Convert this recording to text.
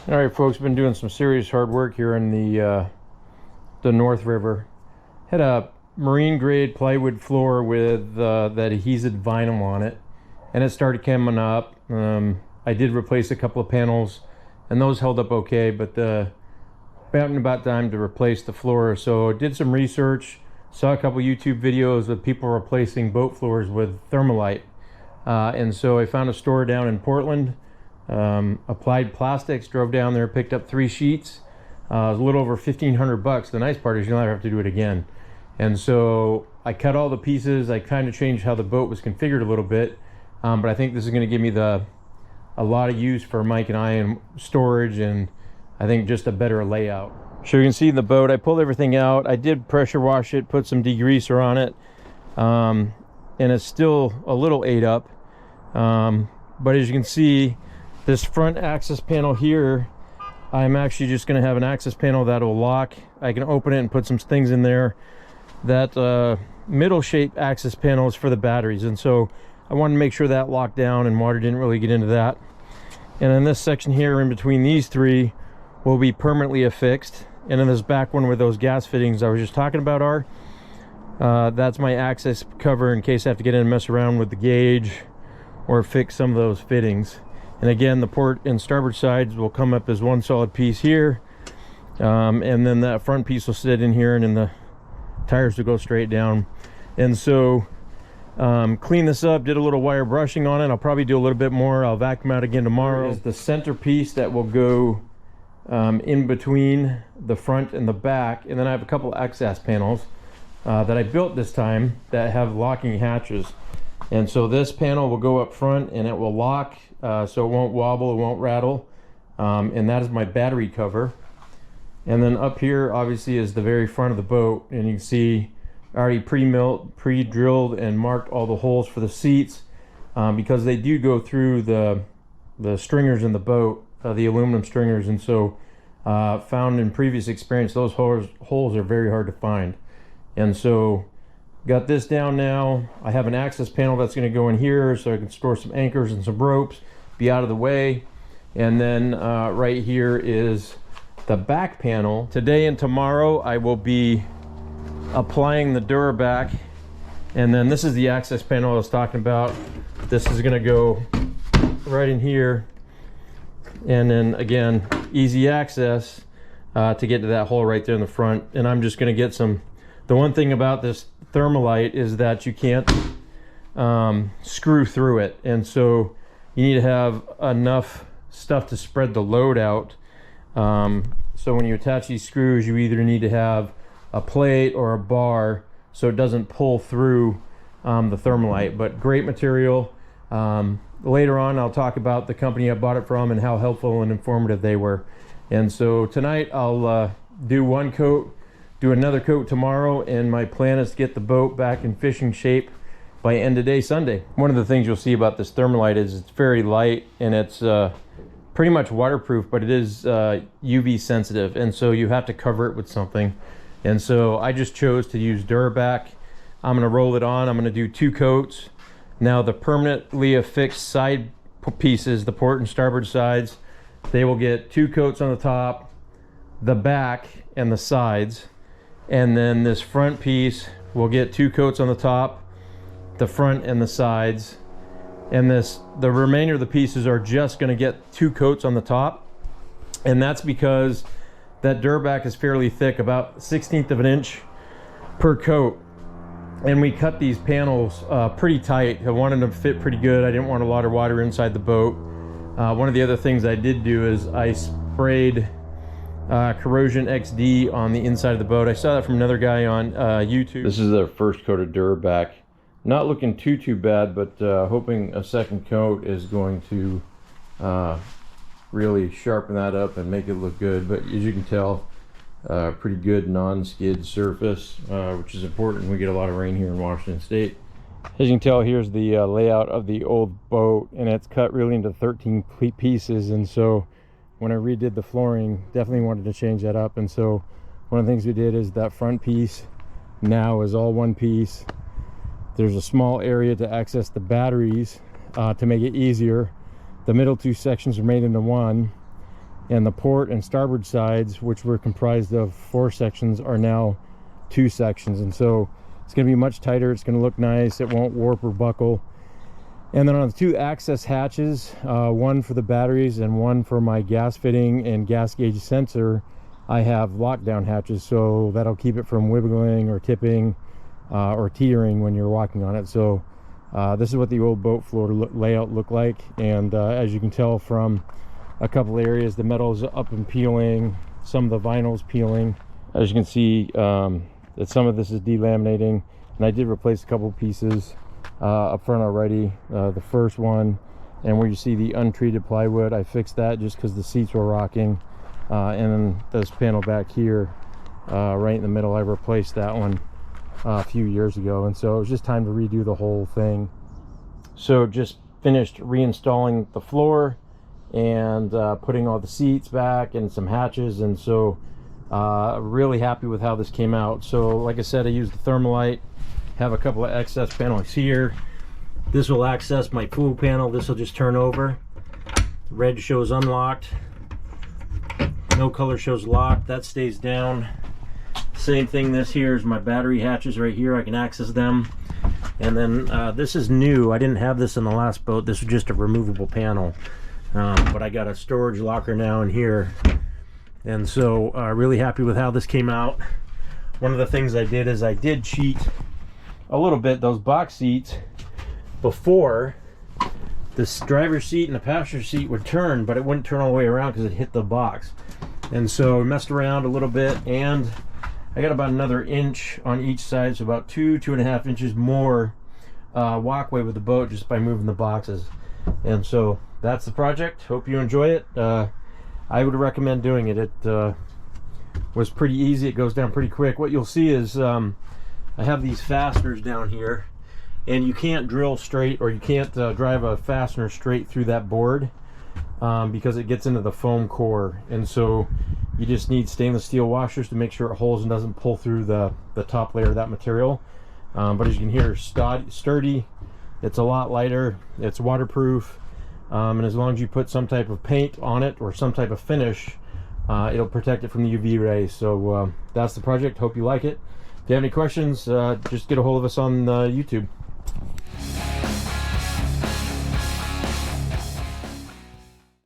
All right, folks, been doing some serious hard work here in the North River. Had a marine grade plywood floor with that adhesive vinyl on it, and it started coming up. I did replace a couple of panels, and those held up okay, but about time to replace the floor. So I did some research, saw a couple YouTube videos of people replacing boat floors with thermalite, and so I found a store down in Portland. Applied Plastics, drove down there, picked up 3 sheets. It was a little over $1,500. The nice part is you'll never have to do it again. And so I cut all the pieces. I kind of changed how the boat was configured a little bit, but I think this is going to give me a lot of use for Mike and I and storage, and I think just a better layout. So you can see the boat, I pulled everything out. I did pressure wash it, put some degreaser on it, and it's still a little ate up, but as you can see, this front access panel here, I'm actually just going to have an access panel that will lock. I can open it and put some things in there. That middle shape access panel is for the batteries, and so I wanted to make sure that locked down and water didn't really get into that. And in this section here, in between these 3, will be permanently affixed. And in this back one where those gas fittings I was just talking about are, that's my access cover in case I have to get in and mess around with the gauge or fix some of those fittings. And again, the port and starboard sides will come up as one solid piece here, and then that front piece will sit in here, and then the tires will go straight down. And so clean this up, did a little wire brushing on it. I'll probably do a little bit more. I'll vacuum out again tomorrow. Is the center piece that will go in between the front and the back, and then I have a couple access panels that I built this time that have locking hatches. And so this panel will go up front and it will lock, so it won't wobble, it won't rattle, and that is my battery cover. And then up here obviously is the very front of the boat, and you can see I already pre-drilled and marked all the holes for the seats, because they do go through the stringers in the boat, the aluminum stringers, and so found in previous experience those holes are very hard to find. And so got this down now. I have an access panel that's going to go in here so I can store some anchors and some ropes, be out of the way. And then right here is the back panel. Today and tomorrow I will be applying the Duraback, and then this is the access panel I was talking about. This is going to go right in here, and then again, easy access to get to that hole right there in the front. And I'm just going to get some, the one thing about this thermalite is that you can't screw through it, and so you need to have enough stuff to spread the load out. So when you attach these screws, you either need to have a plate or a bar so it doesn't pull through the thermalite. But great material. Later on I'll talk about the company I bought it from and how helpful and informative they were. And so tonight I'll do one coat, do another coat tomorrow, and my plan is to get the boat back in fishing shape by end of day Sunday. One of the things you'll see about this thermalite is it's very light, and it's pretty much waterproof, but it is UV sensitive, and so you have to cover it with something. And so I just chose to use Duraback. I'm going to roll it on. I'm going to do 2 coats. Now the permanently affixed side pieces, the port and starboard sides, they will get 2 coats on the top, the back, and the sides. And then this front piece will get 2 coats on the top, the front and the sides. And the remainder of the pieces are just going to get 2 coats on the top. And that's because that Duraback is fairly thick, about 1/16 of an inch per coat. And we cut these panels pretty tight. I wanted them to fit pretty good. I didn't want a lot of water inside the boat. One of the other things I did do is I sprayed Corrosion XD on the inside of the boat. I saw that from another guy on YouTube. This is their first coat of Duraback. Not looking too bad, but hoping a second coat is going to really sharpen that up and make it look good. But as you can tell, pretty good non-skid surface, which is important. We get a lot of rain here in Washington State. As you can tell, here's the layout of the old boat, and it's cut really into 13 pieces. And so when I redid the flooring, definitely wanted to change that up. And so one of the things we did is that front piece now is all one piece. There's a small area to access the batteries to make it easier. The middle 2 sections are made into one, and the port and starboard sides, which were comprised of 4 sections, are now 2 sections. And so it's going to be much tighter. It's going to look nice. It won't warp or buckle. And then on the 2 access hatches, one for the batteries and one for my gas fitting and gas gauge sensor, I have lockdown hatches, so that'll keep it from wiggling or tipping or teetering when you're walking on it. So this is what the old boat floor layout looked like. And as you can tell from a couple areas, the metal's up and peeling, some of the vinyl's peeling. As you can see, that some of this is delaminating, and I did replace a couple pieces up front already. The first one, and where you see the untreated plywood, I fixed that just because the seats were rocking. And then this panel back here, right in the middle, I replaced that one a few years ago, and so it was just time to redo the whole thing. So just finished reinstalling the floor and putting all the seats back and some hatches, and so really happy with how this came out. So like I said, I used the Thermalite, have a couple of excess panels here. This will access my pool panel. This will just turn over. Red shows unlocked, no color shows locked. That stays down. Same thing, this here is my battery hatches right here. I can access them. And then this is new. I didn't have this in the last boat. This was just a removable panel, but I got a storage locker now in here. And so really happy with how this came out. One of the things I did is I did cheat a little bit. Those box seats, before, this driver's seat and the passenger seat would turn, but it wouldn't turn all the way around because it hit the box. And so I messed around a little bit, and I got about another inch on each side, so about 2.5 inches more walkway with the boat just by moving the boxes. And so that's the project. Hope you enjoy it. I would recommend doing it. It was pretty easy. It goes down pretty quick. What you'll see is I have these fasteners down here, and you can't drill straight, or you can't drive a fastener straight through that board because it gets into the foam core. And so you just need stainless steel washers to make sure it holds and doesn't pull through the top layer of that material. But as you can hear, sturdy. It's a lot lighter. It's waterproof. And as long as you put some type of paint on it or some type of finish, it'll protect it from the UV rays. So that's the project. Hope you like it. If you have any questions, just get a hold of us on YouTube.